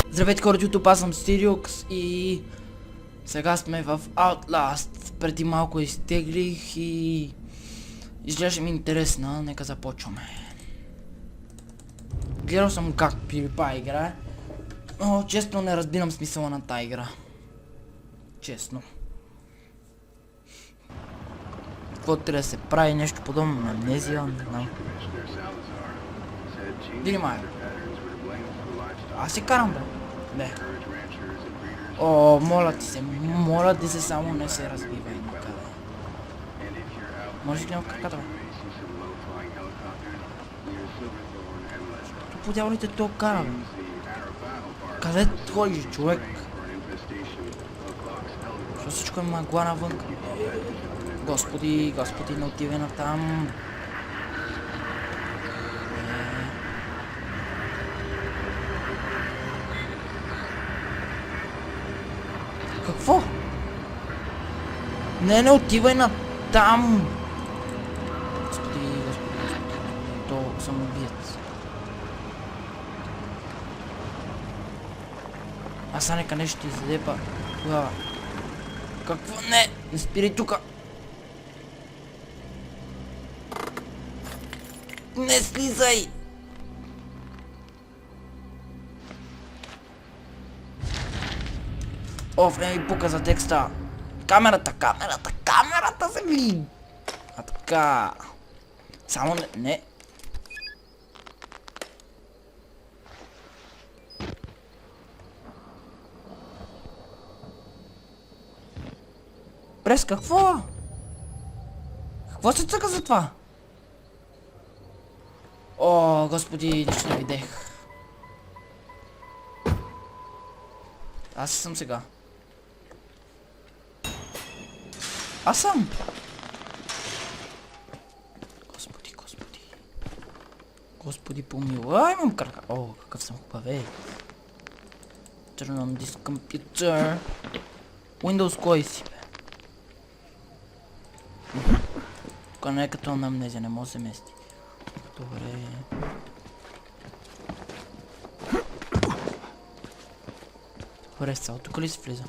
Здравейте хора от YouTube, аз съм Stirux и сега сме в Outlast. Преди малко изтеглих и изглежда ми интересна, нека започваме. Гледал съм как PewDiePie играе, но честно не разбирам смисъла на тази игра. Честно. Какво трябва да се прави, нещо подобно на Amnesia, не знам. Види май. Аз си карам, бе. Не. О, моля ти се, само не се разбивай никъде. Можеш ли гледам краката, бе? По дяволите то кара, бе. Къде ходиш, човек? Защото всичко е мъгла навън. Господи, не отивай натам. Какво? Не отивай на там! Господи. То самоубиец. Аз нека нещо ти задепа глава. Какво? Не спирай тука! Не слизай! О, време ми пука за текста. Камерата се ми! А така. Само не. През какво? Какво се цъка за това? О, господи, нищо не видех. Аз съм сега. Аз съм! Господи помилуй, имам крака. О, какъв съм хубав, ей. Turn on this computer. Windows кой си, бе? Тука не е като на Amnesia, не може да се мести. Добре. Добре, с цяло, тук ли се влиза?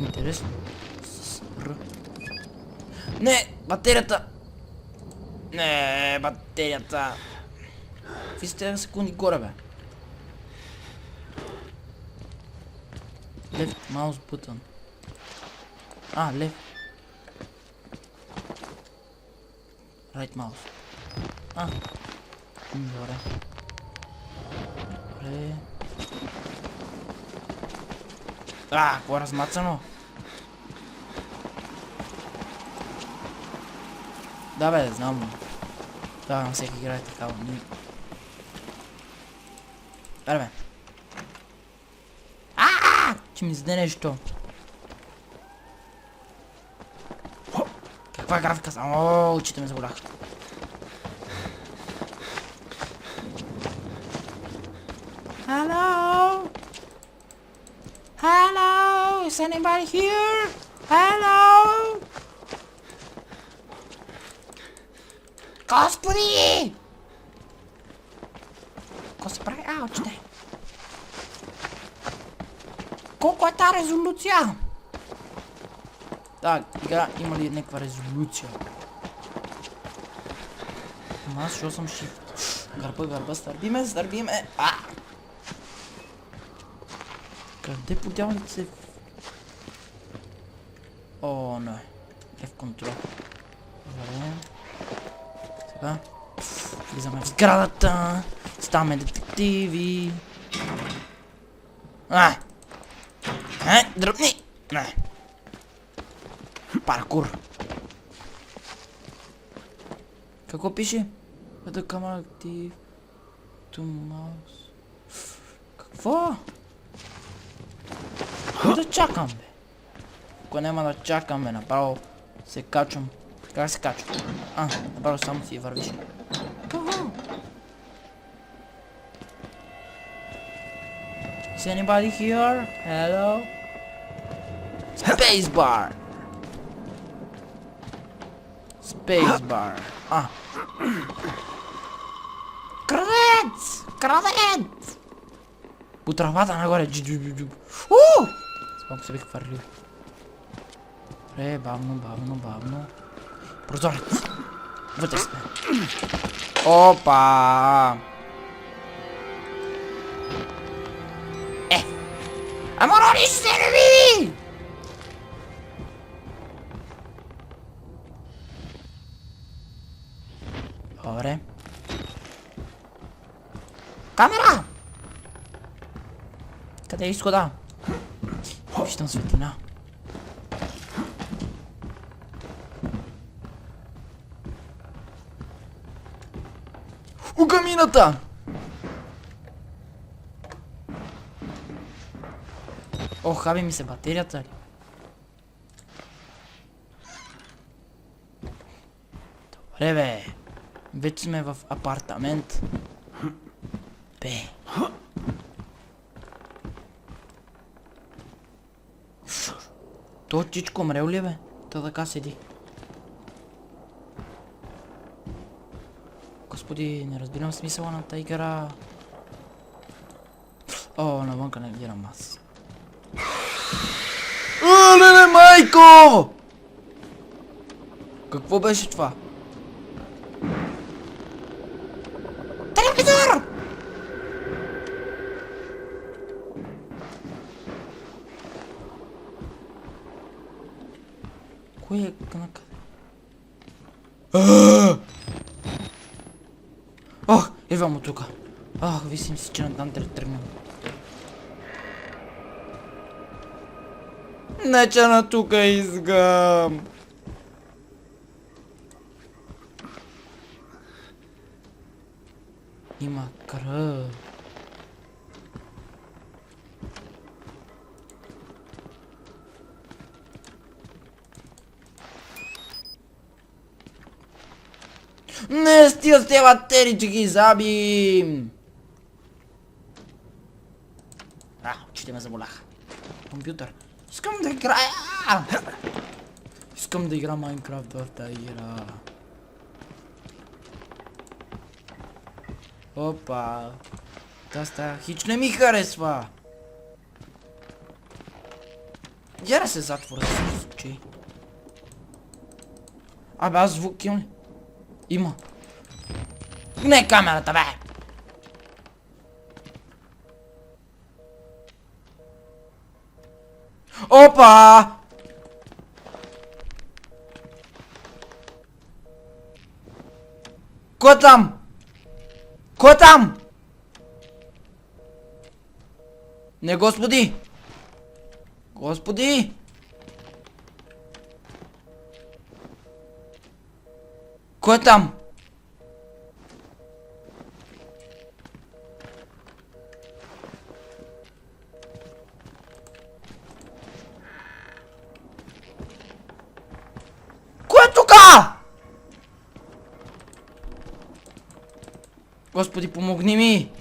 Интересно. С Р. Не! Батерията! Не, батерията! Какви сте секунди горе, бе? Left mouse button. Left. Right mouse. Добре. Какво е размацано? Да, бе, знам. Да, на всеки играе такава. Аре, бе. Че ми заде нещо. Каква е графика? О, очите ме заболях. Hello? Hello? Is anybody here? Hello? Господи! Какво се прави? Очите! Колко е тази резолюция? Да, игра има ли някаква резолюция? Аз шо съм shift. Гърба, стърбиме. Къде по дяволите се... О, не. Е в контрол. Добре. Сега. Влизаме в сградата. Ставаме детективи. Дръпни! Не. Паркур. Какво пише? The camera active to mouse. Какво? Да чакам, бе. Ако няма да чакам, бе, направо се качвам. Как се качвам? Направо само си вървиш. Какво? Is anybody here? Hello? Spacebar! Spacebar. Крадец! Крадец! По тръбата нагоре. Смалко се бих хвърлил. Добре, бавно, бавно, бавно. Прозорец. Вътре сме. Опа! Аморони ще се не види! Добре. Камера! Къде е изхода? Виждам светлина. У камината! О, хаби ми се батерията ли? Добре бе. Вече сме в апартамент. Бе. То чичко мрел ли бе? Та така седи. Господи, не разбирам смисъла на тази игра. О, навънка не гледам аз. Леле, майко! Какво беше това? Телевизор! Кой е накъде? Ох, идвам от тука. Ох, висим си, че натам тръгнем. Не, че на тука изгам. Има кръв. Не, стига с тези батерии, че ги забим. Очите ме заболяха. Компютър. Искам да играя! Искам да игра Майнкрафт в тази игра. Опа. Та стая хич не ми харесва. Я да се затворя да се случи. Абе, аз звук имам ли? Има. Не камерата, бе! Опа! Кой е там? Кой е там? Не, господи! Господи! Кой е там? Кой е тука? Господи, помогни ми!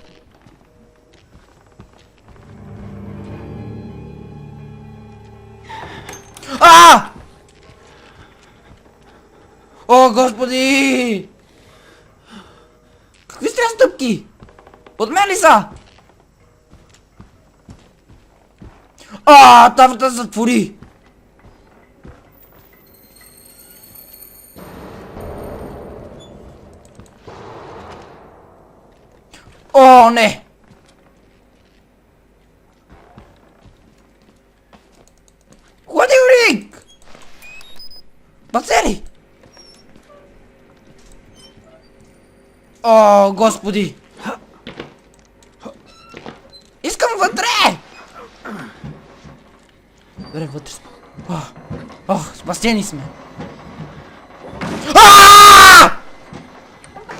О, господи! Какви сте стъпки? От мен ли са? Тавата затвори! О, не! Ходи, Рик! Бацери! О, господи! Искам вътре! Добре, вътре сме. Спасени сме.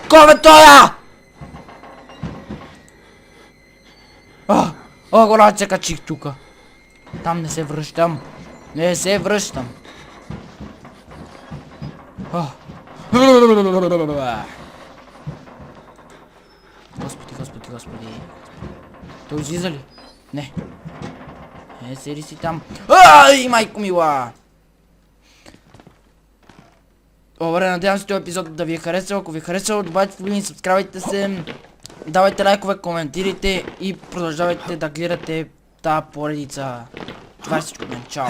Кой бе тоя? Голяма се качих тука. Там не се връщам. Не се връщам. Господи. Той излиза ли? Не. Седи си там. Майко мила! Добре, надявам се този епизод да ви е харесал. Ако ви е харесал, добавяйте линк, сабскрайбайте се, давайте лайкове, коментирайте и продължавайте да гледате тази поредица. Това е всичко от мен. Чао!